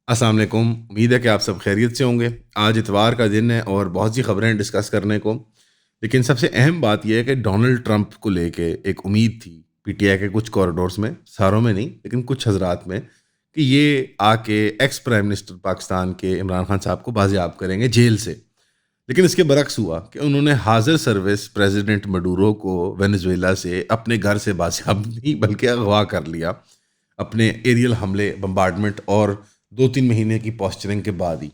السلام علیکم، امید ہے کہ آپ سب خیریت سے ہوں گے۔ آج اتوار کا دن ہے اور بہت سی خبریں ہیں ڈسکس کرنے کو، لیکن سب سے اہم بات یہ ہے کہ ڈونلڈ ٹرمپ کو لے کے ایک امید تھی پی ٹی آئی کے کچھ کوریڈورس میں، ساروں میں نہیں لیکن کچھ حضرات میں، کہ یہ آ کے ایکس پرائم منسٹر پاکستان کے عمران خان صاحب کو بازیاب کریں گے جیل سے۔ لیکن اس کے برعکس ہوا کہ انہوں نے حاضر سروس پریزیڈنٹ مڈورو کو وینزویلا سے اپنے گھر سے بازیاب نہیں بلکہ اغوا کر لیا، اپنے ایریل حملے، بمبارڈمنٹ اور 2-3 مہینے کی پوسچرنگ کے بعد ہی۔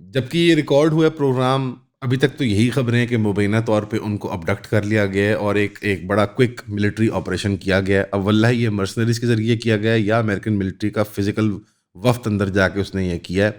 جبکہ یہ ریکارڈ ہوا پروگرام، ابھی تک تو یہی خبریں ہیں کہ مبینہ طور پہ ان کو ابڈکٹ کر لیا گیا ہے اور ایک بڑا کوئک ملٹری آپریشن کیا گیا ہے۔ اب واللہ یہ مرسنریز کے ذریعے کیا گیا ہے یا امریکن ملٹری کا فزیکل وفد اندر جا کے اس نے یہ کیا ہے۔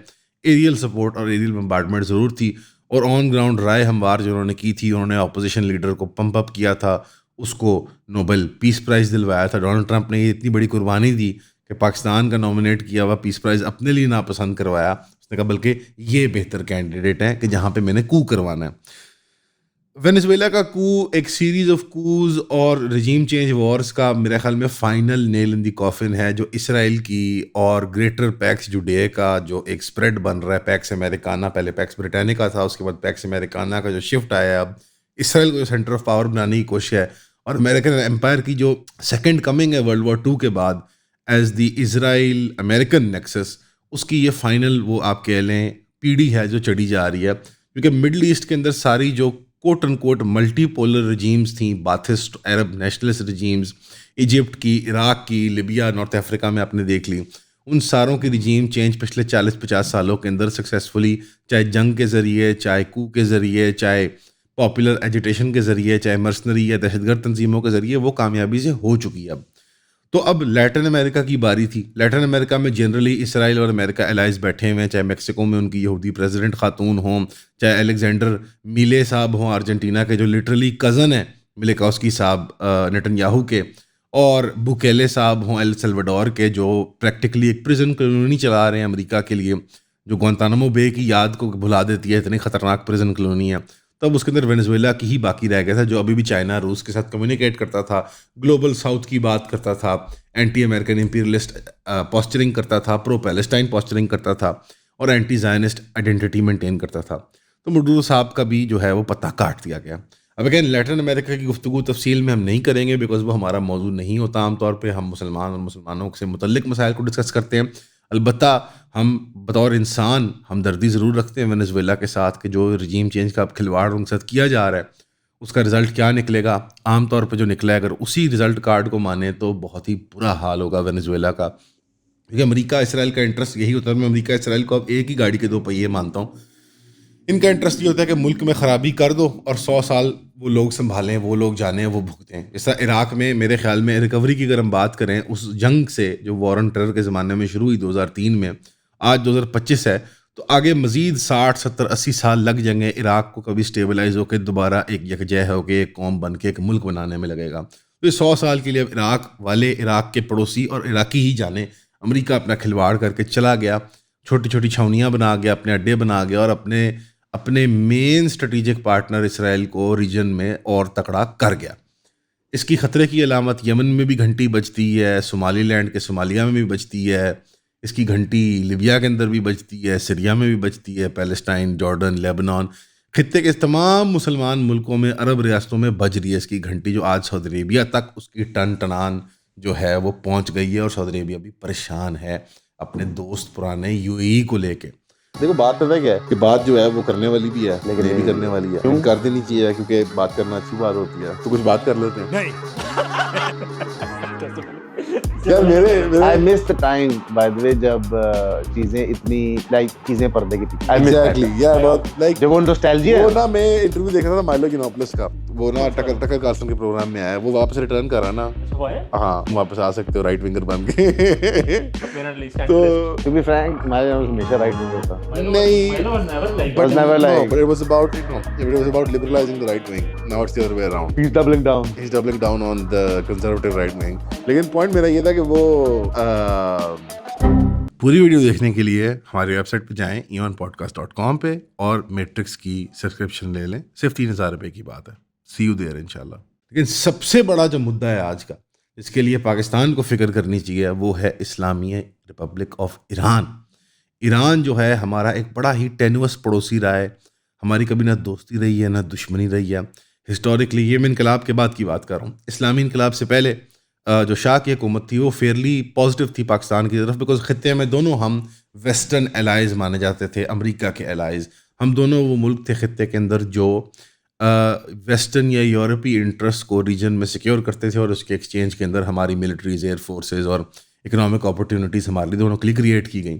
ایریل سپورٹ اور ایریل بمبارڈمنٹ ضرور تھی، اور آن گراؤنڈ رائے ہموار جو انہوں نے کی تھی، انہوں نے اپوزیشن لیڈر کو پمپ اپ کیا تھا، اس کو نوبل پیس پرائز دلوایا تھا۔ ڈونلڈ ٹرمپ نے یہ اتنی بڑی قربانی دی کہ پاکستان کا نومینیٹ کیا ہوا پیس پرائز اپنے لیے ناپسند کروایا، اس نے کہا بلکہ یہ بہتر کینڈیڈیٹ ہیں کہ جہاں پہ میں نے کو کروانا ہے۔ وینزویلا کا کو ایک سیریز آف کوز اور رجیم چینج وارز کا میرے خیال میں فائنل نیل ان دی کافن ہے، جو اسرائیل کی اور گریٹر پیکس جوڈے کا جو ایک سپریڈ بن رہا ہے، پیکس امریکانہ، پہلے پیکس بریٹانیکا تھا، اس کے بعد پیکس امریکانہ کا جو شفٹ آیا ہے، اب اسرائیل کو سینٹر آف پاور بنانے کی کوشش ہے، اور امریکن امپائر کی جو سیکنڈ کمنگ ہے ورلڈ وار 2 کے بعد as the Israel American nexus, اس کی یہ فائنل وہ آپ کہہ لیں پیڑھی ہے جو چڑھی جا رہی ہے، کیونکہ مڈل ایسٹ کے اندر ساری جو کوٹ ان کوٹ ملٹی پولر رجیمز تھیں، باتھسٹ عرب نیشنلسٹ رجیمز، ایجپٹ کی، عراق کی، لیبیا، نارتھ افریقہ میں آپ نے دیکھ لی، ان ساروں کی رجیم چینج پچھلے 40-50 سالوں کے اندر سکسیسفلی، چاہے جنگ کے ذریعے، چاہے کو کے ذریعے، چاہے پاپولر ایجیٹیشن کے ذریعے، چاہے مرسنری یا دہشت گرد تنظیموں کے ذریعے، وہ کامیابی سے ہو چکی ہے اب۔ تو اب لیٹن امریکہ کی باری تھی۔ لیٹن امریکہ میں جنرلی اسرائیل اور امریکہ الائز بیٹھے ہوئے ہیں، چاہے میکسیکو میں ان کی یہودی پریزیڈنٹ خاتون ہوں، چاہے الیگزینڈر میلے صاحب ہوں ارجنٹینا کے، جو لٹرلی کزن ہیں ملیکوسکی صاحب نتن یاہو کے، اور بوکیلے صاحب ہوں ایل سلوڈور کے، جو پریکٹیکلی ایک پریزن کالونی چلا رہے ہیں امریکہ کے لیے، جو گوانتانامو بے کی یاد کو بھلا دیتی ہے، اتنی خطرناک پریزن کالونی ہے۔ تب اس کے اندر وینزویلا کی ہی باقی رہ گیا تھا، جو ابھی بھی چائنا روس کے ساتھ کمیونیکیٹ کرتا تھا، گلوبل ساؤتھ کی بات کرتا تھا، اینٹی امریکن امپیریلسٹ پوسچرنگ کرتا تھا، پرو پیلسٹائن پوسچرنگ کرتا تھا، اور اینٹی زائنسٹ آئیڈینٹی مینٹین کرتا تھا۔ تو مڈورو صاحب کا بھی جو ہے وہ پتہ کاٹ دیا گیا۔ اب اگین لیٹن امریکہ کی گفتگو تفصیل میں ہم نہیں کریں گے، بیکاز وہ ہمارا موضوع نہیں ہوتا۔ عام طور پہ ہم مسلمان اور مسلمانوں سے متعلق مسائل کو ڈسکس کرتے ہیں، البتہ ہم بطور انسان ہمدردی ضرور رکھتے ہیں وینزویلا کے ساتھ، کہ جو رجیم چینج کا کھلواڑ ان کے ساتھ کیا جا رہا ہے، اس کا رزلٹ کیا نکلے گا۔ عام طور پہ جو نکلا ہے، اگر اسی رزلٹ کارڈ کو مانے تو بہت ہی برا حال ہوگا وینزویلا کا، کیونکہ امریکہ اسرائیل کا انٹرسٹ یہی ہوتا ہے۔ میں امریکہ اسرائیل کو اب ایک ہی گاڑی کے دو پہیے مانتا ہوں۔ ان کا انٹرسٹ یہ ہوتا ہے کہ ملک میں خرابی کر دو اور 100 سال وہ لوگ سنبھالیں، وہ لوگ جانیں، وہ بھگتیں۔ جیسا عراق میں میرے خیال میں ریکوری کی اگر ہم بات کریں، اس جنگ سے جو وار آن ٹیرر کے زمانے میں شروع ہوئی 2003 میں، آج 2025 ہے، تو آگے مزید 60-70-80 سال لگ جائیں گے عراق کو کبھی اسٹیبلائز ہو کے دوبارہ ایک یکجہ ہو کے ایک قوم بن کے ایک ملک بنانے میں لگے گا۔ تو یہ 100 سال کے لیے اب عراق والے، عراق کے پڑوسی اور عراقی ہی جانے، امریکہ اپنا کھلواڑ کر کے چلا گیا، چھوٹی چھوٹی چھاونیاں بنا گیا، اپنے اڈے بنا گیا، اور اپنے مین اسٹریٹجک پارٹنر اسرائیل کو ریجن میں اور تکڑا کر گیا۔ اس کی خطرے کی علامت یمن میں بھی گھنٹی بجتی ہے، صومالی لینڈ کے صومالیہ میں بھی بجتی ہے، اس کی گھنٹی لیبیا کے اندر بھی بجتی ہے، سریا میں بھی بجتی ہے، پیلسٹائن، جارڈن، لیبنان، خطے کے تمام مسلمان ملکوں میں، عرب ریاستوں میں بج رہی ہے اس کی گھنٹی، جو آج سعودی عربیہ تک اس کی ٹن ٹنان جو ہے وہ پہنچ گئی ہے، اور سعودی عربیہ بھی پریشان ہے اپنے دوست پرانے یو اے ای کو لے کے۔ دیکھو بات پتہ کیا ہے کہ بات جو ہے وہ کرنے والی بھی ہے، لیکن یہ بھی کرنے والی ہے، کر دینی چاہیے، کیونکہ بات کرنا اچھی بات ہوتی ہے۔ تو کچھ بات کر لیتے ہیں۔ I miss the time, by the way, جب چیزیں اتنی چیزیں پردے کی پیچھے، جب وہ نوسٹیلجیا وہ نا، میں انٹرویو دیکھ رہا تھا مائلو جینوپولس کا، وہ نا ٹکر کارلسن کے پروگرام میں آیا، وہ واپس ریٹرن کر رہا نا، ہاں واپس آ سکتے ہو رائٹ ونگر بن کے۔ تو to be frank میں ہمیشہ رائٹ ونگر تھا، نہیں، was never like but it was about liberalizing the right wing. Now it's the other way around. he's doubling down. He's doubling down on the conservative right wing. لیکن point میرا یہ تھا کہ وہ پوری video دیکھنے کے لیے ہماری ویب سائٹ پہ جائیں eonpodcast.com پہ، اور میٹرکس کی سبسکرپشن لے لیں، صرف 3,000 روپے کی بات ہے۔ سی یو دیئر انشاءاللہ۔ لیکن سب سے بڑا جو مدعا ہے آج کا، جس کے لیے پاکستان کو فکر کرنی چاہیے، وہ ہے اسلامی ریپبلک آف ایران۔ ایران جو ہے ہمارا ایک بڑا ہی ٹینوس پڑوسی رہا ہے، ہماری کبھی نہ دوستی رہی ہے نہ دشمنی رہی ہے ہسٹوریکلی. یہ میں انقلاب کے بعد کی بات کر رہا ہوں. اسلامی انقلاب سے پہلے جو شاہ کی حکومت تھی وہ فیئرلی پازیٹیو تھی پاکستان کی طرف، بیکاز خطے میں دونوں ہم ویسٹرن الائز مانے جاتے تھے، امریکہ کے الائز. ہم دونوں وہ ملک تھے خطے کے اندر جو ویسٹرن یا یورپی انٹرسٹ کو ریجن میں سیکیور کرتے تھے، اور اس کے ایکسچینج کے اندر ہماری ملٹریز، ایئر فورسز اور اکنامک اپرچونیٹیز ہمارے لیے دونوں کے لیے کریٹ کی گئیں.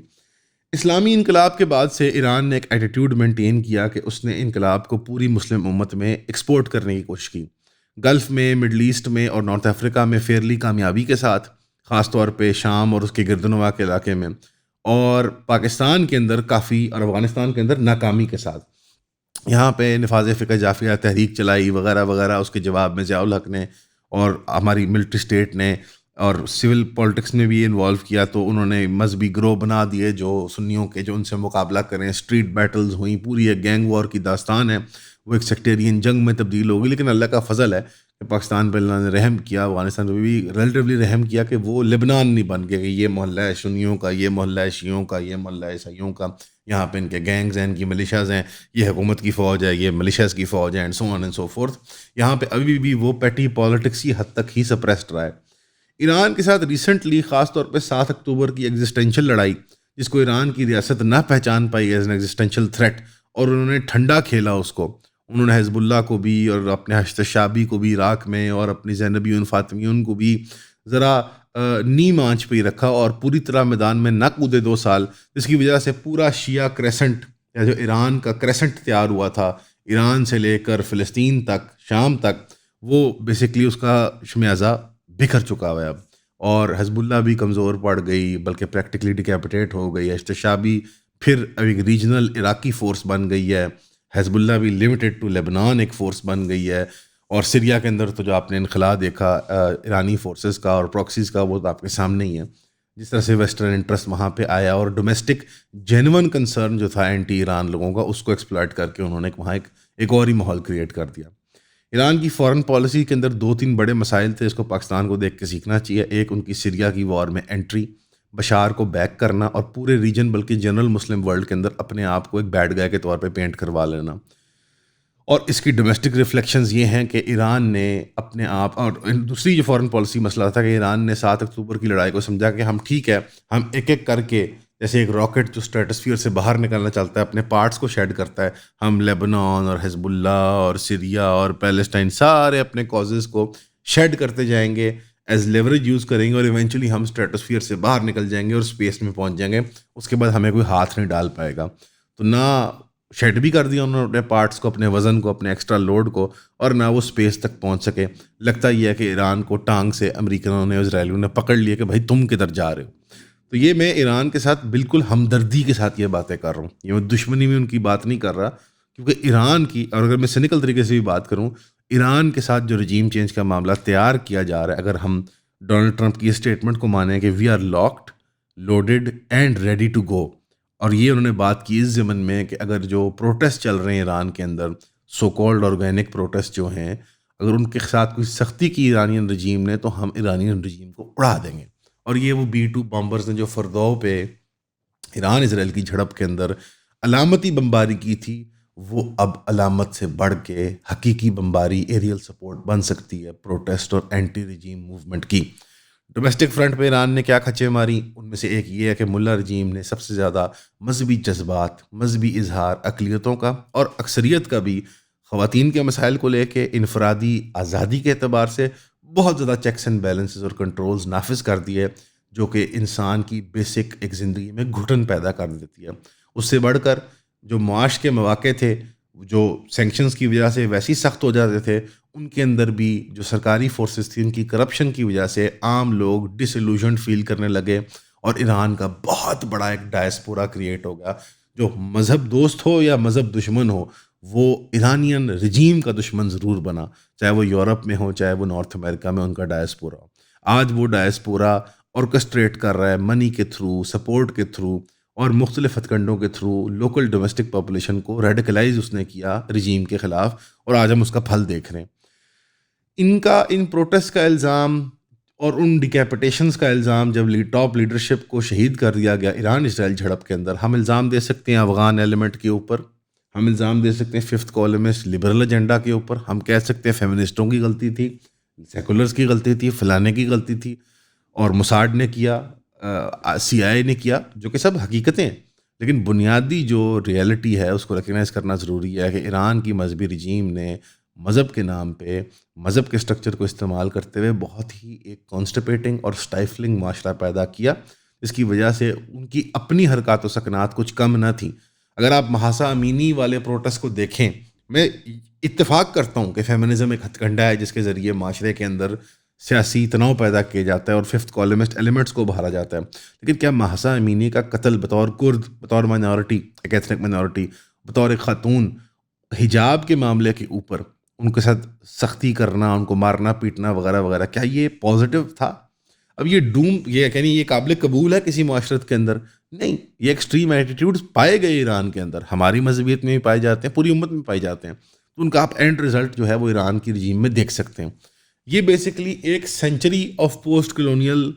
اسلامی انقلاب کے بعد سے ایران نے ایک ایٹیٹیوڈ مینٹین کیا کہ اس نے انقلاب کو پوری مسلم امت میں ایکسپورٹ کرنے کی کوشش کی. گلف میں، مڈل ایسٹ میں اور نارتھ افریقہ میں فیئرلی کامیابی کے ساتھ، خاص طور پہ شام اور اس کے گردنواں کے علاقے میں، اور پاکستان کے اندر کافی، اور افغانستان کے اندر ناکامی کے ساتھ. یہاں پہ نفاذ فقہ جعفریہ تحریک چلائی وغیرہ وغیرہ، اس کے جواب میں ضیاء الحق نے اور ہماری ملٹری اسٹیٹ نے اور سول پالیٹکس میں بھی انوالو کیا، تو انہوں نے مذہبی گروہ بنا دیے جو سنیوں کے، جو ان سے مقابلہ کریں. اسٹریٹ بیٹلز ہوئیں، پوری ایک گینگ وار کی داستان ہے، وہ ایک سیکٹیرین جنگ میں تبدیل ہو گئی. لیکن اللہ کا فضل ہے کہ پاکستان پہ اللہ نے رحم کیا، افغانستان پہ بھی ریلیٹیولی رحم کیا کہ وہ لبنان نہیں بن گیا کہ یہ محلہ ہے سنیوں کا، یہ محلہ ہے شیعوں کا، یہ محلہ ہے عیسائیوں کا، یہاں پہ ان کے گینگز ہیں، ان کی ملیشیاز ہیں، یہ حکومت کی فوج ہے، یہ ملیشیاز کی فوج ہے، and so on and so forth. یہاں پہ ابھی بھی وہ پیٹی پالیٹکس کی حد تک ہی سپریسڈ رہا ہے. ایران کے ساتھ ریسنٹلی خاص طور پہ 7 اکتوبر کی ایگزسٹینشیل لڑائی، جس کو ایران کی ریاست نہ پہچان پائی ایز این ایگزسٹینشیل تھریٹ، اور انہوں نے ٹھنڈا کھیلا اس کو. انہوں نے حزب اللہ کو بھی اور اپنے حشد شعبی کو بھی عراق میں، اور اپنی زینبیون فاطمیون کو بھی ذرا نیم آنچ پہ ہی رکھا، اور پوری طرح میدان میں نہ کودے 2 سال، جس کی وجہ سے پورا شیعہ کریسنٹ، یا جو ایران کا کریسنٹ تیار ہوا تھا ایران سے لے کر فلسطین تک، شام تک، وہ بیسکلی اس کا شمیازہ بکھر چکا ہوا ہے اب. اور حزب اللہ بھی کمزور پڑ گئی، بلکہ پریکٹیکلی ڈیکیپیٹیٹ ہو گئی. حشد شعبی پھر ایک ریجنل عراقی فورس بن گئی ہے. حزب اللہ بھی لمیٹڈ ٹو لیبنان ایک فورس بن گئی ہے. اور سریا کے اندر تو جو آپ نے انخلا دیکھا ایرانی فورسز کا اور پراکسیز کا، وہ تو آپ کے سامنے ہی ہے. جس طرح سے ویسٹرن انٹرسٹ وہاں پہ آیا، اور ڈومیسٹک جینون کنسرن جو تھا اینٹی ایران لوگوں کا، اس کو ایکسپلائٹ کر کے انہوں نے وہاں ایک اور ہی ماحول کریٹ کر دیا. ایران کی فارن پالیسی کے اندر 2-3 بڑے مسائل تھے، اس کو پاکستان کو دیکھ کے سیکھنا چاہیے. ایک، ان کی سریا کی وار میں انٹری، بشار کو بیک کرنا، اور پورے ریجن بلکہ جنرل مسلم ورلڈ کے اندر اپنے آپ کو ایک بیڈ گائے کے طور پہ پینٹ کروا لینا. اور اس کی ڈومیسٹک ریفلیکشنز یہ ہیں کہ ایران نے اپنے آپ، اور دوسری جو فارن پالیسی مسئلہ تھا کہ ایران نے 7 اکتوبر کی لڑائی کو سمجھا کہ ہم ٹھیک ہے، ہم ایک ایک کر کے، جیسے ایک راکٹ جو اسٹریٹسفیئر سے باہر نکلنا چلتا ہے، اپنے پارٹس کو شیڈ کرتا ہے، ہم لیبنان اور حزب اللہ اور سریا اور پیلسٹائن سارے اپنے کازز کو شیڈ کرتے جائیں گے، ایز لیوریج یوز کریں گے، اور ایونچولی ہم اسٹریٹسفیئر سے باہر نکل جائیں گے اور اسپیس میں پہنچ جائیں گے. اس کے بعد ہمیں کوئی ہاتھ نہیں ڈال پائے گا. تو نہ شیڈ بھی کر دیا انہوں نے اپنے پارٹس کو، اپنے وزن کو، اپنے ایکسٹرا لوڈ کو، اور نہ وہ اسپیس تک پہنچ سکے. لگتا یہ ہے کہ ایران کو ٹانگ سے امریکنوں نے، اسرائیلیوں نے پکڑ لیے کہ بھائی تم کدھر جا رہے ہو. تو یہ میں ایران کے ساتھ بالکل ہمدردی کے ساتھ یہ باتیں کر رہا ہوں، یہ میں دشمنی میں ان کی بات نہیں کر رہا، کیونکہ ایران کی، اور اگر میں سینیکل طریقے سے بھی بات کروں، ایران کے ساتھ جو رجیم چینج کا معاملہ تیار کیا جا رہا ہے، اگر ہم ڈونلڈ ٹرمپ کی اسٹیٹمنٹ کو مانیں کہ we are locked, loaded and ready to go, اور یہ انہوں نے بات کی اس ضمن میں کہ اگر جو پروٹیسٹ چل رہے ہیں ایران کے اندر، سو کالڈ آرگینک پروٹیسٹ جو ہیں، اگر ان کے ساتھ کوئی سختی کی ایرانین رجیم نے، تو ہم ایرانین رجیم کو اڑا دیں گے. اور یہ وہ B-2 بامبرز نے جو فردو پہ ایران اسرائیل کی جھڑپ کے اندر علامتی بمباری کی تھی، وہ اب علامت سے بڑھ کے حقیقی بمباری، ایریل سپورٹ بن سکتی ہے پروٹیسٹ اور اینٹی رجیم موومنٹ کی. ڈومیسٹک فرنٹ پہ ایران نے کیا کھچے ماری، ان میں سے ایک یہ ہے کہ ملا رجیم نے سب سے زیادہ مذہبی جذبات، مذہبی اظہار، اقلیتوں کا اور اکثریت کا بھی، خواتین کے مسائل کو لے کے، انفرادی آزادی کے اعتبار سے بہت زیادہ چیکس اینڈ بیلنسز اور کنٹرولز نافذ کر دیے، جو کہ انسان کی بیسک ایک زندگی میں گھٹن پیدا کر دیتی ہے. اس سے بڑھ کر جو معاش کے مواقع تھے، جو سینکشنز کی وجہ سے ویسے ہی سخت ہو جاتے تھے، ان کے اندر بھی جو سرکاری فورسز تھیں، ان کی کرپشن کی وجہ سے عام لوگ ڈس ایلوژنڈ فیل کرنے لگے، اور ایران کا بہت بڑا ایک ڈائسپورا کریٹ ہو گیا. جو مذہب دوست ہو یا مذہب دشمن ہو، وہ ایرانین رجیم کا دشمن ضرور بنا، چاہے وہ یورپ میں ہو، چاہے وہ نارتھ امریکہ میں ان کا ڈائسپورا ہو. آج وہ ڈائسپورا آرکسٹریٹ کر رہا ہے منی کے تھرو، سپورٹ کے تھرو، اور مختلف ہتھ کنڈوں کے تھرو لوکل ڈومیسٹک پاپولیشن کو ریڈیکلائز اس نے کیا رجیم کے خلاف، اور آج ہم اس کا پھل دیکھ رہے ہیں. ان پروٹیسٹ کا الزام اور ان ڈیکیپیٹیشنز کا الزام جب ٹاپ لیڈرشپ کو شہید کر دیا گیا ایران اسرائیل جھڑپ کے اندر، ہم الزام دے سکتے ہیں افغان ایلیمنٹ کے اوپر، ہم الزام دے سکتے ہیں ففتھ کالمسٹ لبرل ایجنڈا کے اوپر، ہم کہہ سکتے ہیں فیمنسٹوں کی غلطی تھی، سیکولرز کی غلطی تھی، فلانے کی غلطی تھی، اور موساد نے کیا، سی آئی نے کیا، جو کہ سب حقیقتیں ہیں. لیکن بنیادی جو ریئلٹی ہے اس کو ریکگنائز کرنا ضروری ہے کہ ایران کی مذہبی رجیم نے مذہب کے نام پہ مذہب کے اسٹرکچر کو استعمال کرتے ہوئے بہت ہی ایک کانسٹیپیٹنگ اور اسٹائفلنگ معاشرہ پیدا کیا، جس کی وجہ سے ان کی اپنی حرکات و سکنات کچھ کم نہ تھیں. اگر آپ محاسا امینی والے پروٹیسٹ کو دیکھیں، میں اتفاق کرتا ہوں کہ فیمنزم ایک ہتھ کنڈا ہے جس کے ذریعے معاشرے کے اندر سیاسی تناؤ پیدا کیا جاتا ہے اور ففتھ کالمسٹ ایلیمنٹس کو بہارا جاتا ہے، لیکن کیا محسا امینی کا قتل بطور کرد، بطور مائنورٹی، ایک ایتھنک مائنورٹی، بطور ایک خاتون، حجاب کے معاملے کے اوپر ان کے ساتھ سختی کرنا، ان کو مارنا پیٹنا وغیرہ وغیرہ، کیا یہ پازیٹیو تھا؟ اب یہ کہنی یہ قابل قبول ہے کسی معاشرت کے اندر؟ نہیں. یہ ایکسٹریم ایٹیٹیوڈز پائے گئے ایران کے اندر، ہماری مذہبیت میں بھی پائے جاتے ہیں، پوری امت میں پائے جاتے ہیں. تو ان کا آپ اینڈ رزلٹ جو ہے وہ ایران کی رجیم میں دیکھ سکتے ہیں. یہ بیسکلی ایک century of post colonial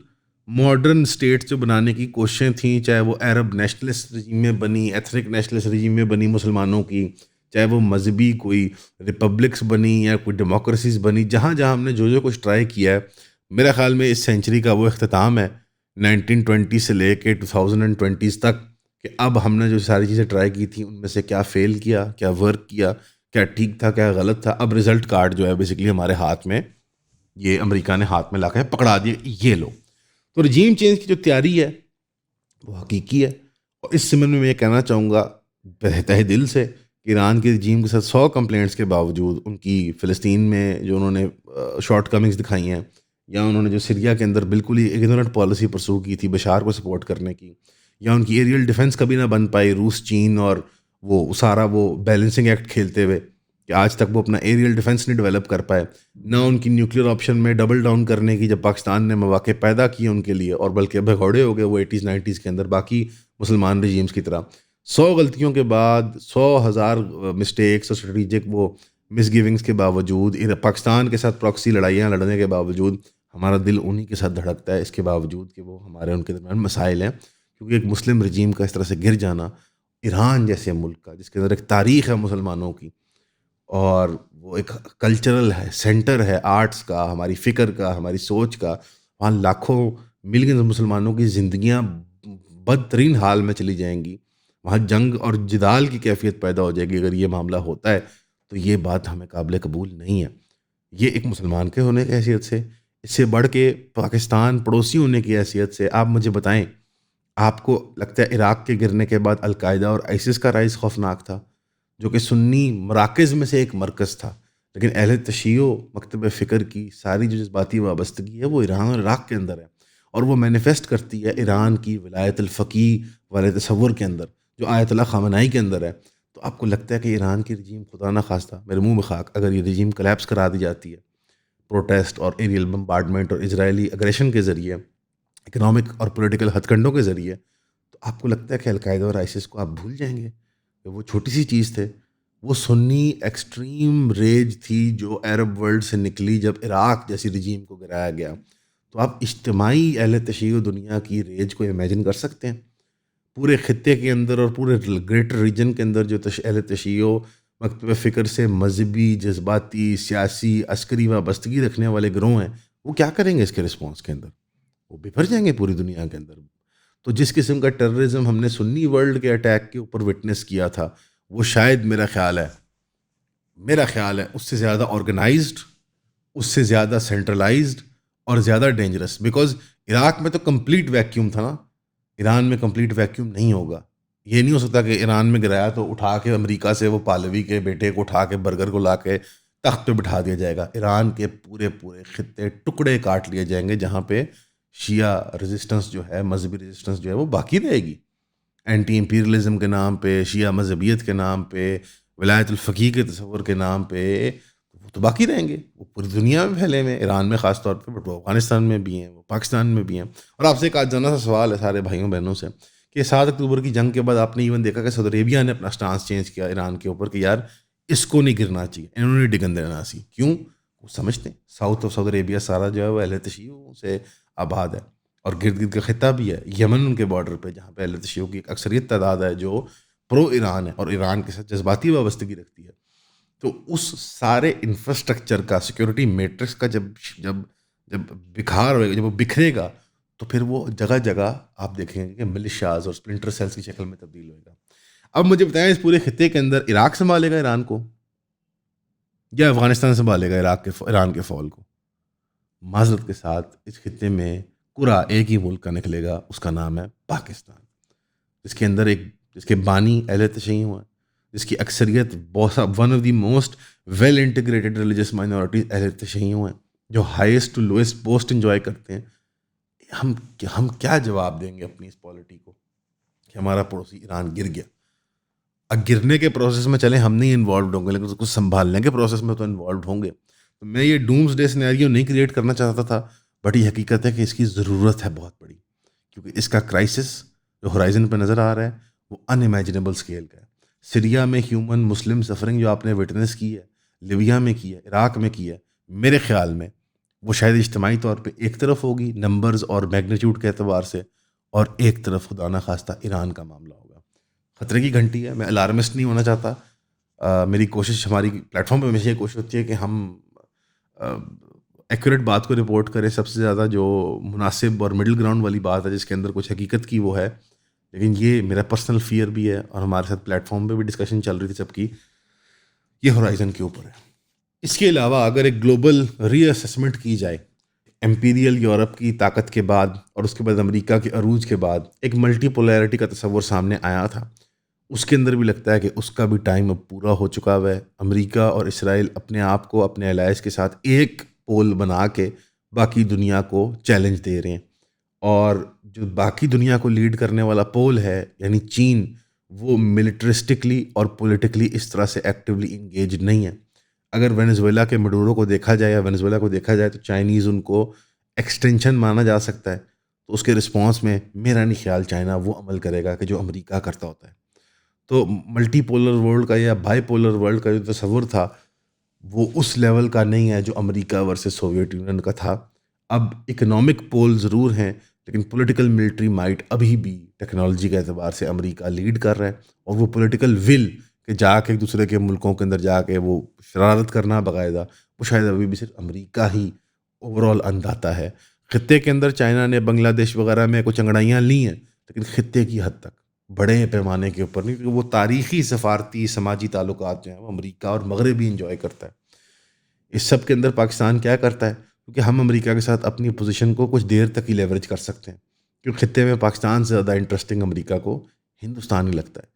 modern states جو بنانے کی کوششیں تھیں، چاہے وہ عرب نیشنلسٹ رجیم میں بنی، ایتھنک نیشنلسٹ رجیم میں بنی مسلمانوں کی، چاہے وہ مذہبی کوئی ریپبلکس بنی یا کوئی ڈیموکریسیز بنی، جہاں جہاں ہم نے جو کچھ ٹرائی کیا ہے، میرے خیال میں اس سینچری کا وہ اختتام ہے 1920 سے لے کے 2020 تک، کہ اب ہم نے جو ساری چیزیں ٹرائی کی تھیں ان میں سے کیا فیل کیا، کیا ورک کیا، کیا ٹھیک تھا، کیا غلط تھا. اب رزلٹ کارڈ جو ہے بیسکلی ہمارے ہاتھ میں، یہ امریکہ نے ہاتھ میں لا کے پکڑا دیا، یہ لو. تو رجیم چینج کی جو تیاری ہے وہ حقیقی ہے، اور اس سمن میں یہ کہنا چاہوں گا تہ دل سے کہ ایران کے رجیم کے ساتھ 100 کمپلینٹس کے باوجود، ان کی فلسطین میں جو انہوں نے شارٹ کمنگز دکھائی ہیں، یا انہوں نے جو سیریا کے اندر بالکل ہی اگنورنٹ پالیسی پرسو کی تھی بشار کو سپورٹ کرنے کی، یا ان کی ایریل ڈیفنس کبھی نہ بن پائی روس چین اور وہ سارا وہ بیلنسنگ ایکٹ کھیلتے ہوئے، کہ آج تک وہ اپنا ایریل ڈیفنس نہیں ڈیولپ کر پائے، نہ ان کی نیوکلیر آپشن میں ڈبل ڈاؤن کرنے کی جب پاکستان نے مواقع پیدا کیے ان کے لیے، اور بلکہ بھگوڑے ہو گئے وہ 80s 90s کے اندر باقی مسلمان رجیمز کی طرح. 100 غلطیوں کے بعد، 100,000 مسٹیکس اور اسٹریٹجک وہ مس گیونگس کے باوجود، پاکستان کے ساتھ پراکسی لڑائیاں لڑنے کے باوجود، ہمارا دل انہی کے ساتھ دھڑکتا ہے، اس کے باوجود کہ وہ ہمارے ان کے درمیان مسائل ہیں. کیونکہ ایک مسلم رجیم کا اس طرح سے گر جانا، ایران جیسے ملک کا جس کے اندر ایک تاریخ ہے مسلمانوں کی، اور وہ ایک کلچرل ہے، سینٹر ہے آرٹس کا، ہماری فکر کا، ہماری سوچ کا، وہاں لاکھوں ملینز مسلمانوں کی زندگیاں بدترین حال میں چلی جائیں گی، وہاں جنگ اور جدال کی کیفیت پیدا ہو جائے گی اگر یہ معاملہ ہوتا ہے. تو یہ بات ہمیں قابل قبول نہیں ہے. یہ ایک مسلمان کے ہونے کی حیثیت سے، اس سے بڑھ کے پاکستان پڑوسی ہونے کی حیثیت سے، آپ مجھے بتائیں، آپ کو لگتا ہے عراق کے گرنے کے بعد القاعدہ اور آئسس کا رائز خوفناک تھا، جو کہ سنی مراکز میں سے ایک مرکز تھا، لیکن اہل تشیع مکتب فکر کی ساری جو جذباتی وابستگی ہے وہ ایران اور عراق کے اندر ہے، اور وہ مینیفیسٹ کرتی ہے ایران کی ولایت الفقیہ والے تصور کے اندر جو آیت اللہ خامنائی کے اندر ہے. تو آپ کو لگتا ہے کہ ایران کی رجیم خدا نہ خواستہ، میرے منہ میں خاک، اگر یہ رجیم کلیپس کرا دی جاتی ہے پروٹیسٹ اور ایریل بمبارڈمنٹ اور اسرائیلی اگریشن کے ذریعے، اکنامک اور پولیٹیکل ہتھ کنڈوں کے ذریعے، تو آپ کو لگتا ہے کہ القاعدہ اور آئسس کو آپ بھول جائیں گے کہ وہ چھوٹی سی چیز تھے؟ وہ سنی ایکسٹریم ریج تھی جو عرب ورلڈ سے نکلی جب عراق جیسی رجیم کو گرایا گیا. تو آپ اجتماعی اہل تشیع دنیا کی ریج کو امیجن کر سکتے ہیں؟ پورے خطے کے اندر اور پورے گریٹر ریجن کے اندر جو اہل تشیع مکتب فکر سے مذہبی، جذباتی، سیاسی، عسکری وابستگی رکھنے والے گروہ ہیں، وہ کیا کریں گے اس کے رسپانس کے اندر؟ وہ بھر جائیں گے پوری دنیا کے اندر. تو جس قسم کا ٹیررزم ہم نے سنی ورلڈ کے اٹیک کے اوپر وٹنس کیا تھا، وہ شاید میرا خیال ہے اس سے زیادہ آرگنائزڈ، اس سے زیادہ سینٹرلائزڈ اور زیادہ ڈینجرس. بیکاز عراق میں تو کمپلیٹ ویکیوم تھا نا، ایران میں کمپلیٹ ویکیوم نہیں ہوگا. یہ نہیں ہو سکتا کہ ایران میں گرایا تو اٹھا کے امریکہ سے وہ پالوی کے بیٹے کو اٹھا کے برگر کو لا کے تخت پہ بٹھا دیا جائے گا. ایران کے پورے خطے ٹکڑے کاٹ لیے جائیں گے جہاں پہ شیعہ ریزسٹنس جو ہے، مذہبی ریزسٹنس جو ہے وہ باقی رہے گی. اینٹی امپیریلزم کے نام پہ، شیعہ مذہبیت کے نام پہ، ولایت الفقیہ کے تصور کے نام پہ، وہ تو باقی رہیں گے. وہ پوری دنیا میں پھیلے ہوئے، ایران میں خاص طور پہ، بٹ وہ افغانستان میں بھی ہیں، وہ پاکستان میں بھی ہیں. اور آپ سے ایک آجانہ سا سوال ہے سارے بھائیوں بہنوں سے کہ 7 اکتوبر کی جنگ کے بعد آپ نے ایون دیکھا کہ سعودی عربیہ نے اپنا سٹانس چینج کیا ایران کے اوپر کہ یار اس کو نہیں گرنا چاہیے، انہوں نے ڈگن دینا سی. کیوں؟ وہ سمجھتے ہیں ساؤتھ آف سعودی عربیہ سارا جو ہے وہ اہل تشیعوں سے آباد ہے، اور گرد گرد کا خطہ بھی ہے، یمن ان کے بارڈر پہ جہاں پہ اہل تشیعوں کی ایک اکثریت تعداد ہے جو پرو ایران ہے اور ایران کے ساتھ جذباتی وابستگی رکھتی ہے. تو اس سارے انفراسٹرکچر کا سیکورٹی میٹرکس کا جب جب جب بکھار ہوئے گا، جب وہ بکھرے گا، تو پھر وہ جگہ جگہ آپ دیکھیں گے کہ ملیشیاز اور اسپلنٹر سیلز کی شکل میں تبدیل ہوئے گا. اب مجھے بتائیں اس پورے خطے کے اندر عراق سنبھالے گا ایران کو یا افغانستان سنبھالے گا ایران کے فال کو؟ معذرت کے ساتھ اس خطے میں پورا ایک ہی ملک کا نکلے گا، اس کا نام ہے پاکستان، جس کے بانی اہل تشیع ہیں، جس کی اکثریت one of the most well integrated religious minorities اہل تشیع ہیں، جو highest to lowest post enjoy کرتے ہیں. ہم کیا جواب دیں گے اپنی اس پالیٹی کو کہ ہمارا پڑوسی ایران گر گیا؟ اب گرنے کے پروسیس میں چلیں ہم نہیں انوالوڈ ہوں گے، لیکن اس کو سنبھالنے کے پروسیس میں تو انوالوڈ ہوں گے. تو میں یہ ڈومز ڈے سینیریو نہیں کریٹ کرنا چاہتا تھا، بٹ یہ حقیقت ہے کہ اس کی ضرورت ہے بہت بڑی، کیونکہ اس کا کرائسس جو ہورائزن پہ نظر آ رہا ہے وہ ان امیجنیبل اسکیل کا ہے. سریا میں ہیومن مسلم سفرنگ جو آپ نے وٹنس کی ہے، لیبیا میں کی ہے، عراق میں کی ہے، میرے خیال میں وہ شاید اجتماعی طور پہ ایک طرف ہوگی نمبرز اور میگنیٹیوڈ کے اعتبار سے، اور ایک طرف خدا نہ خواستہ ایران کا معاملہ ہوگا. خطرے کی گھنٹی ہے، میں الارمسٹ نہیں ہونا چاہتا. میری کوشش، ہماری پلیٹ فارم پہ ہمیشہ یہ کوشش ہوتی ہے کہ ہم ایکوریٹ بات کو رپورٹ کریں، سب سے زیادہ جو مناسب اور مڈل گراؤنڈ والی بات ہے جس کے اندر کچھ حقیقت کی وہ ہے. لیکن یہ میرا پرسنل فیئر بھی ہے، اور ہمارے ساتھ پلیٹ فارم پہ بھی ڈسکشن چل رہی تھی سب کی، یہ ہورائزن کے اوپر ہے. اس کے علاوہ اگر ایک گلوبل ری اسسمنٹ کی جائے، ایمپیریل یورپ کی طاقت کے بعد اور اس کے بعد امریکہ کے عروج کے بعد ایک ملٹی پولیرٹی کا تصور سامنے آیا تھا، اس کے اندر بھی لگتا ہے کہ اس کا بھی ٹائم اب پورا ہو چکا ہوا ہے. امریکہ اور اسرائیل اپنے آپ کو اپنے الائز کے ساتھ ایک پول بنا کے باقی دنیا کو چیلنج دے رہے ہیں، اور جو باقی دنیا کو لیڈ کرنے والا پول ہے یعنی چین، وہ ملٹرسٹکلی اور پولیٹیکلی اس طرح سے ایکٹیولی انگیج نہیں ہے. اگر وینزویلا کے مڈورو کو دیکھا جائے یا وینزویلا کو دیکھا جائے تو چائنیز ان کو ایکسٹینشن مانا جا سکتا ہے، تو اس کے رسپانس میں میرا نہیں خیال چائنا وہ عمل کرے گا کہ جو امریکہ کرتا ہوتا ہے. تو ملٹی پولر ورلڈ کا یا بائی پولر ورلڈ کا جو تصور تھا وہ اس لیول کا نہیں ہے جو امریکہ ورسز سوویت یونین کا تھا. اب اکنامک پول ضرور ہیں، لیکن پولیٹیکل ملٹری مائٹ ابھی بھی ٹیکنالوجی کے اعتبار سے امریکہ لیڈ کر رہا ہے، اور وہ پولیٹیکل ول کہ جا کے ایک دوسرے کے ملکوں کے اندر جا کے وہ شرارت کرنا باقاعدہ، وہ شاید ابھی بھی صرف امریکہ ہی اوور آل انداتا ہے. خطے کے اندر چائنا نے بنگلہ دیش وغیرہ میں کچھ انگڑائیاں لی ہیں، لیکن خطے کی حد تک بڑے پیمانے کے اوپر نہیں، کیونکہ وہ تاریخی سفارتی سماجی تعلقات جو ہیں وہ امریکہ اور مغرب بھی انجوائے کرتا ہے. اس سب کے اندر پاکستان کیا کرتا ہے؟ کیونکہ ہم امریکہ کے ساتھ اپنی پوزیشن کو کچھ دیر تک ہی لیوریج کر سکتے ہیں، کیونکہ خطے میں پاکستان سے زیادہ انٹرسٹنگ امریکہ کو ہندوستان ہی لگتا ہے.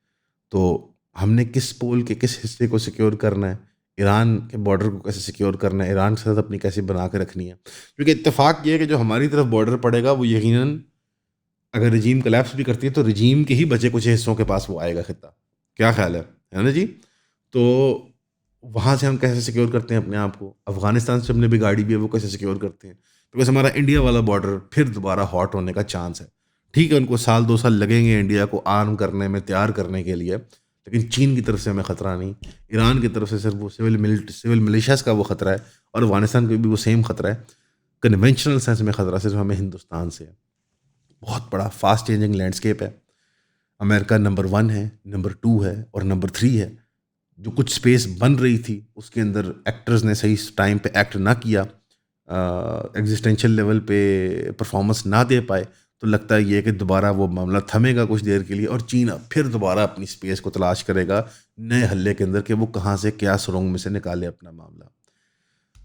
تو ہم نے کس پول کے کس حصے کو سیکیور کرنا ہے، ایران کے بارڈر کو کیسے سیکیور کرنا ہے، ایران کے ساتھ اپنی کیسے بنا کے رکھنی ہے. کیونکہ اتفاق یہ ہے کہ جو ہماری طرف بارڈر پڑے گا وہ یقیناً اگر رجیم کلیپس بھی کرتی ہے تو رجیم کے ہی بچے کچھ حصوں کے پاس وہ آئے گا خطہ. کیا خیال ہے نا جی؟ تو وہاں سے ہم کیسے سیکیور کرتے ہیں اپنے آپ کو؟ افغانستان سے ہم نے بگاڑی بھی ہے، وہ کیسے سیکیور کرتے ہیں؟ بیکاز ہمارا انڈیا والا بارڈر پھر دوبارہ ہاٹ ہونے کا چانس ہے. ٹھیک ہے ان کو 1-2 سال لگیں گے انڈیا کو آرم کرنے میں، تیار کرنے کے لیے، لیکن چین کی طرف سے ہمیں خطرہ نہیں، ایران کی طرف سے صرف وہ سول ملیشیاز کا وہ خطرہ ہے، اور افغانستان کو بھی وہ سیم خطرہ ہے. کنونشنل سینس میں خطرہ صرف ہمیں ہندوستان سے ہے. بہت بڑا فاسٹ چینجنگ لینڈسکیپ ہے. امریکہ نمبر 1 ہے، نمبر 2 ہے، اور نمبر 3 ہے. جو کچھ سپیس بن رہی تھی اس کے اندر ایکٹرز نے صحیح ٹائم پہ ایکٹ نہ کیا، ایگزسٹینشیل لیول پہ پرفارمنس نہ دے پائے، تو لگتا ہے یہ کہ دوبارہ وہ معاملہ تھمے گا کچھ دیر کے لیے، اور چین پھر دوبارہ اپنی سپیس کو تلاش کرے گا نئے حلے کے اندر کہ وہ کہاں سے کیا سرنگ میں سے نکالے اپنا معاملہ.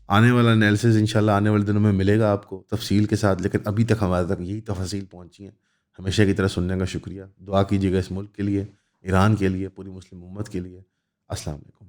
آنے والا انالیسز انشاءاللہ آنے والے دنوں میں ملے گا آپ کو تفصیل کے ساتھ، لیکن ابھی تک ہمارے تک یہی تفاصیل پہنچی ہیں. ہمیشہ کی طرح سننے کا شکریہ. دعا کیجیے گا اس ملک کے لیے، ایران کے لیے، پوری مسلم امت کے لیے. السلام علیکم.